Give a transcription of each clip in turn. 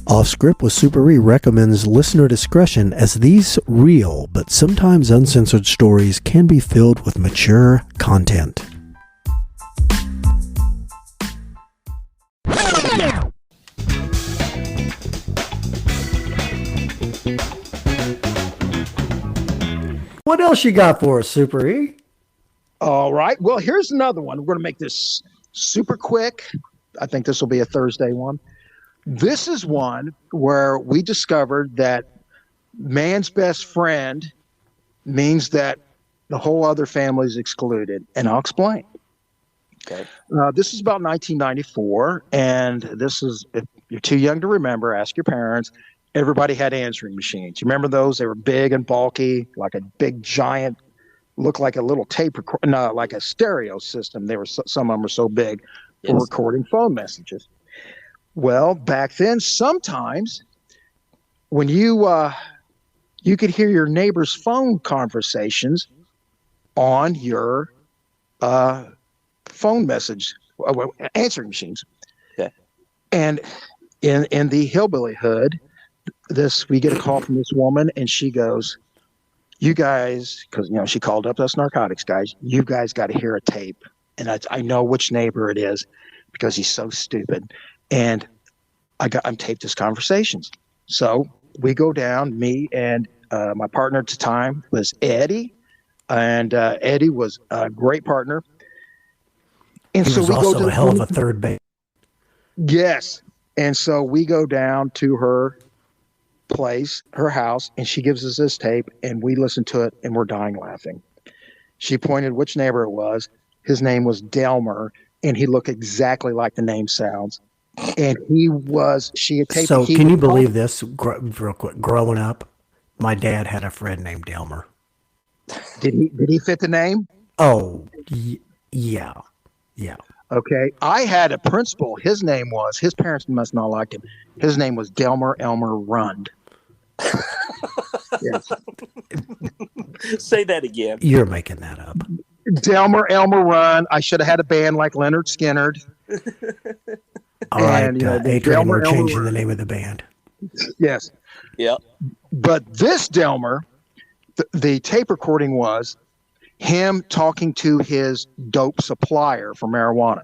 Off Script with Super E recommends listener discretion, as these real but sometimes uncensored stories can be filled with mature content. What else you got for us, Super E? All right. Well, here's another one. We're going to make this super quick. I think this will be a Thursday one. This is one where we discovered that man's best friend means that the whole other family is excluded. And I'll explain. Okay. This is about 1994. And this is, if you're too young to remember, ask your parents. Everybody had answering machines. You remember those? They were big and bulky, like a big giant, looked like a little tape recorder, no, like a stereo system. They were some of them were so big for recording phone messages. Well, back then, sometimes when you could hear your neighbor's phone conversations on your phone message answering machines. Yeah. And in the hillbilly hood, we get a call from this woman, and she goes, "You guys," because she called up us narcotics guys. "You guys got to hear a tape, and I know which neighbor it is because he's so stupid." And I'm taped his conversations. So we go down. Me and my partner at the time was Eddie, and Eddie was a great partner. And he so was we also go to a hell of a third base. Yes. And so we go down to her place, her house, and she gives us this tape, and we listen to it, and we're dying laughing. She pointed which neighbor it was. His name was Delmer, and he looked exactly like the name sounds. And she had taped. So can you believe this? Real quick, growing up, my dad had a friend named Delmer. Did he fit the name? Oh, yeah. Okay. I had a principal. His parents must not like him. His name was Delmer Elmer Rund. Yes. Say that again. You're making that up. Delmer Elmer Rund. I should have had a band like Leonard Skinner. All right, Adrian, we're changing the name of the band. Yes. Yep. But this Delmer, the tape recording was him talking to his dope supplier for marijuana.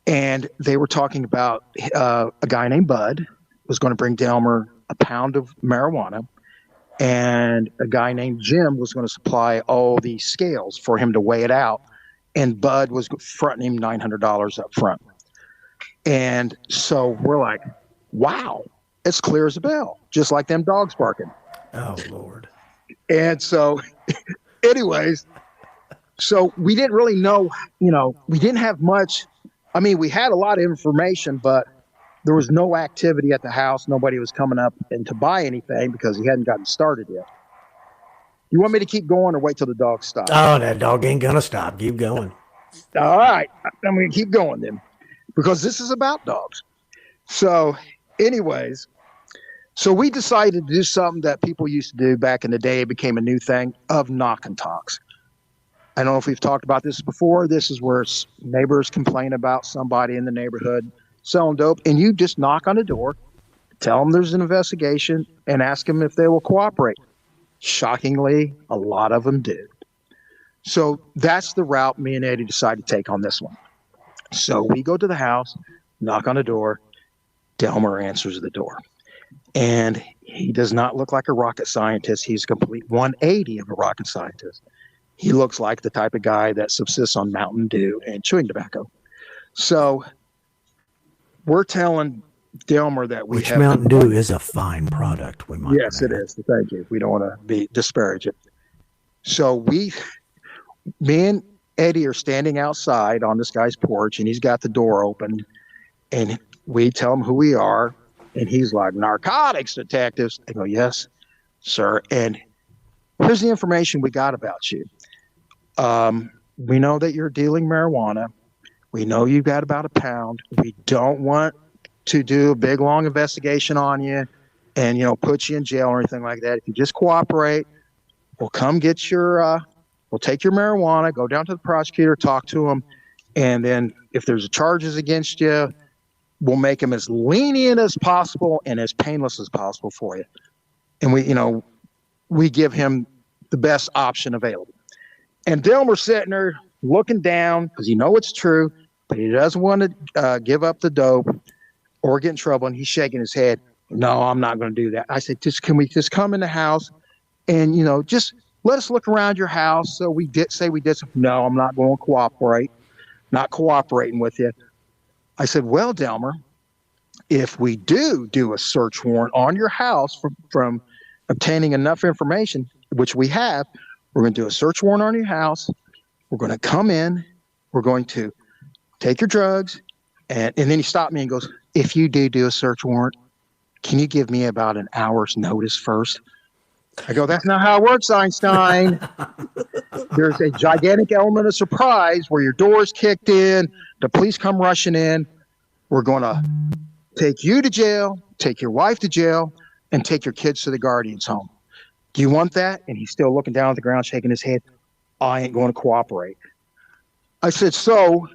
And they were talking about a guy named Bud was going to bring Delmer a pound of marijuana. And a guy named Jim was going to supply all the scales for him to weigh it out. And Bud was fronting him $900 up front. And so we're like, wow, it's clear as a bell, just like them dogs barking. Oh, Lord. And so anyways, so we didn't really know, we didn't have much. I mean, we had a lot of information, but there was no activity at the house. Nobody was coming up and to buy anything because he hadn't gotten started yet. You want me to keep going or wait till the dog stops? Oh, that dog ain't going to stop. Keep going. All right. I'm going to keep going then, because this is about dogs. So anyways, so we decided to do something that people used to do back in the day. It became a new thing of knock and talks. I don't know if we've talked about this before. This is where neighbors complain about somebody in the neighborhood selling dope, and you just knock on the door, tell them there's an investigation, and ask them if they will cooperate. Shockingly, a lot of them do. So that's the route me and Eddie decided to take on this one. So we go to the house, knock on the door. Delmer answers the door. And he does not look like a rocket scientist. He's a complete 180 of a rocket scientist. He looks like the type of guy that subsists on Mountain Dew and chewing tobacco. So we're telling Delmer that Which Mountain Dew is a fine product. We might. Yes, it is. Thank you. We don't want to disparage it. So me and Eddie are standing outside on this guy's porch, and he's got the door open, and we tell him who we are, and he's like, "Narcotics detectives." I go, "Yes, sir." And here's the information we got about you. We know that you're dealing marijuana. We know you've got about a pound. We don't want to do a big, long investigation on you and, put you in jail or anything like that. If you just cooperate, we'll come get we'll take your marijuana, go down to the prosecutor, talk to him. And then if there's charges against you, we'll make them as lenient as possible and as painless as possible for you. And we give him the best option available. And Delmer's sitting there looking down because it's true, but he doesn't want to give up the dope or get in trouble. And he's shaking his head. No, I'm not going to do that. I said, can we just come in the house and, just let us look around your house. So we did something. No, I'm not going to cooperate. Not cooperating with you. I said, well, Delmer, if we do a search warrant on your house from obtaining enough information, which we have, we're going to do a search warrant on your house. We're going to come in. We're going to take your drugs. And then he stopped me and goes, if you do a search warrant, can you give me about an hour's notice first? I go, that's not how it works, Einstein. There's a gigantic element of surprise where your door's kicked in, the police come rushing in. We're going to take you to jail, take your wife to jail, and take your kids to the guardian's home. Do you want that? And he's still looking down at the ground, shaking his head. I ain't going to cooperate. I said, so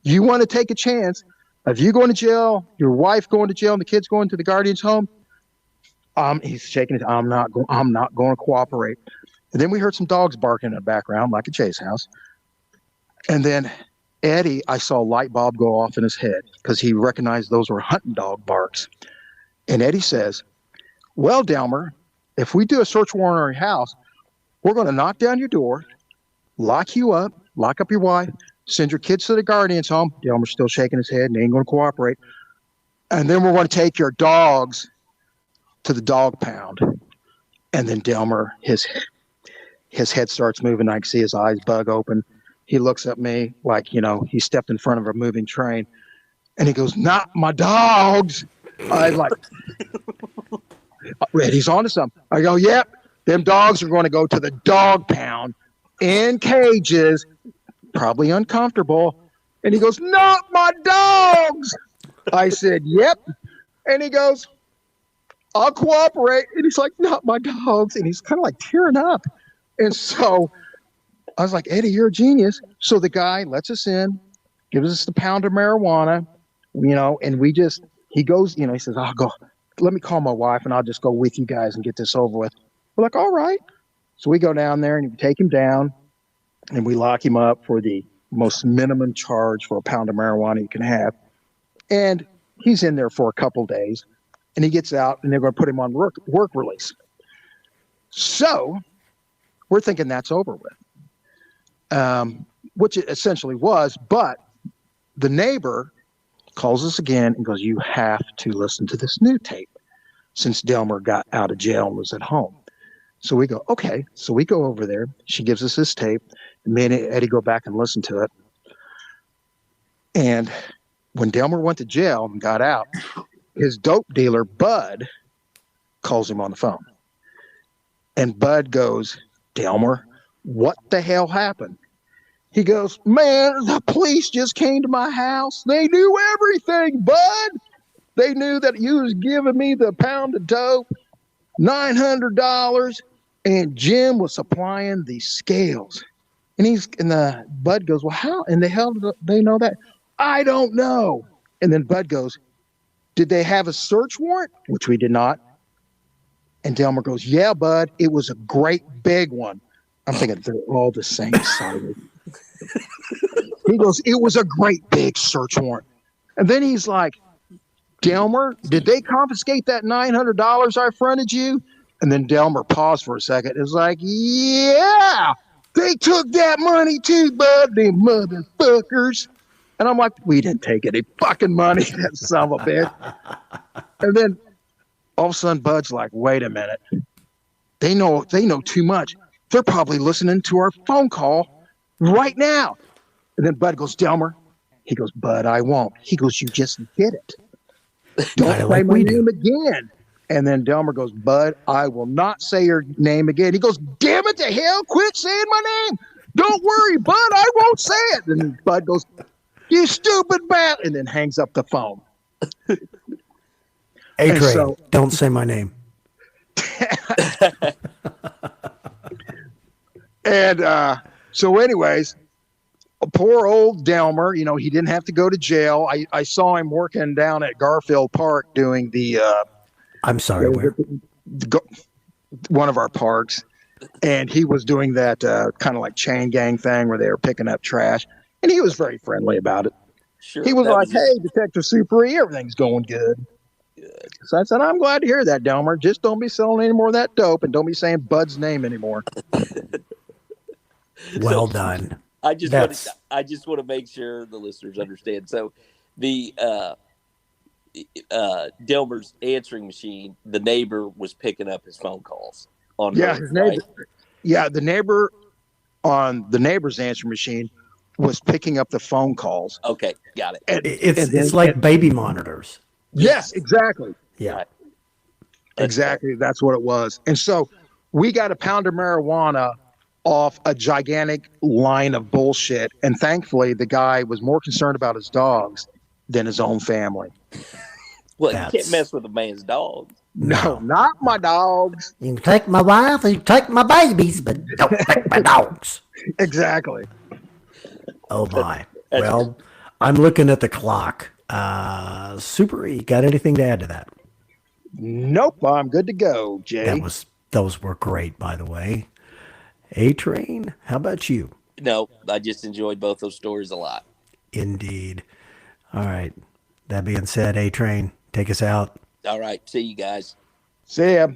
you want to take a chance of you going to jail, your wife going to jail, and the kids going to the guardian's home? He's shaking his head. I'm not going to cooperate. And then we heard some dogs barking in the background, like a chase house. And then Eddie, I saw a light bulb go off in his head because he recognized those were hunting dog barks. And Eddie says, well, Delmer, if we do a search warrant on your house, we're going to knock down your door, lock you up, lock up your wife, send your kids to the guardian's home. Delmer's still shaking his head and he ain't going to cooperate. And then we're going to take your dogs to the dog pound. And then Delmer, his head starts moving. I can see his eyes bug open. He looks at me like, he stepped in front of a moving train. And he goes, not my dogs. I'm like, Eddie's onto something. I go, yep, them dogs are going to go to the dog pound in cages, probably uncomfortable. And he goes, not my dogs. I said, yep. And he goes, I'll cooperate. And he's like, not my dogs. And he's kind of like tearing up. And so I was like, Eddie, you're a genius. So the guy lets us in, gives us the pound of marijuana, and he goes, he says, I'll go, let me call my wife and I'll just go with you guys and get this over with. We're like, all right. So we go down there and we take him down and we lock him up for the most minimum charge for a pound of marijuana you can have. And he's in there for a couple days and he gets out and they're going to put him on work release. So we're thinking that's over with, which it essentially was. But the neighbor calls us again and goes, you have to listen to this new tape since Delmer got out of jail and was at home. So we go, okay. So we go over there. She gives us this tape. And me and Eddie go back and listen to it. And when Delmer went to jail and got out, his dope dealer, Bud, calls him on the phone. And Bud goes, Delmer, what the hell happened? He goes, man, the police just came to my house. They knew everything, Bud. They knew that you was giving me the pound of dope, $900, and Jim was supplying the scales. And the Bud goes, well, how in the hell do they know that? I don't know. And then Bud goes, did they have a search warrant? Which we did not. And Delmer goes, yeah, Bud, it was a great big one. I'm thinking they're all the same size. He goes, it was a great big search warrant. And then he's like, Delmer, did they confiscate that $900 I fronted you? And then Delmer paused for a second. It was like, yeah, they took that money too, Bud, them motherfuckers. And I'm like, we didn't take any fucking money, that son of a bitch. And then all of a sudden, Bud's like, wait a minute. They know too much. They're probably listening to our phone call right now. And then Bud goes, Delmer. He goes, Bud, I won't. He goes, you just did it. Don't say my name again. And then Delmer goes, Bud, I will not say your name again. He goes, damn it to hell, quit saying my name. Don't worry, Bud, I won't say it. And then Bud goes, you stupid bat, and then hangs up the phone. Adrian, don't say my name. And so anyways, Poor old Delmer, he didn't have to go to jail. I saw him working down at Garfield Park doing I'm sorry, where? the one of our parks, and he was doing that kind of like chain gang thing where they were picking up trash, and he was very friendly about it. Sure. He was that like, was his- "Hey, Detective Super E, everything's going good." So I said, "I'm glad to hear that, Delmer. Just don't be selling any more of that dope, and don't be saying Bud's name anymore." Well So, done. I just That's want to make sure the listeners understand. So the Delmer's answering machine, the neighbor was picking up his phone calls on Yeah, her, his right? neighbor. Yeah, the neighbor on the neighbor's answer machine was picking up the phone calls. Okay, got it. And, it's and then, like baby monitors. yes, exactly. Yeah. Right. That's Exactly. That's what it was. And so we got a pound of marijuana off a gigantic line of bullshit. And thankfully, the guy was more concerned about his dogs than his own family. Well, you That's- can't mess with a man's dog. No, not my dogs. You can take my wife, you can take my babies, but don't take my dogs. Exactly. Oh my. That's- Well, I'm looking at the clock. Super E, got anything to add to that? Nope. I'm good to go, Jay. Those were great, by the way. A Train, how about you? No, I just enjoyed both those stories a lot. Indeed. All right. That being said, A Train, take us out. All right, see you guys. See ya.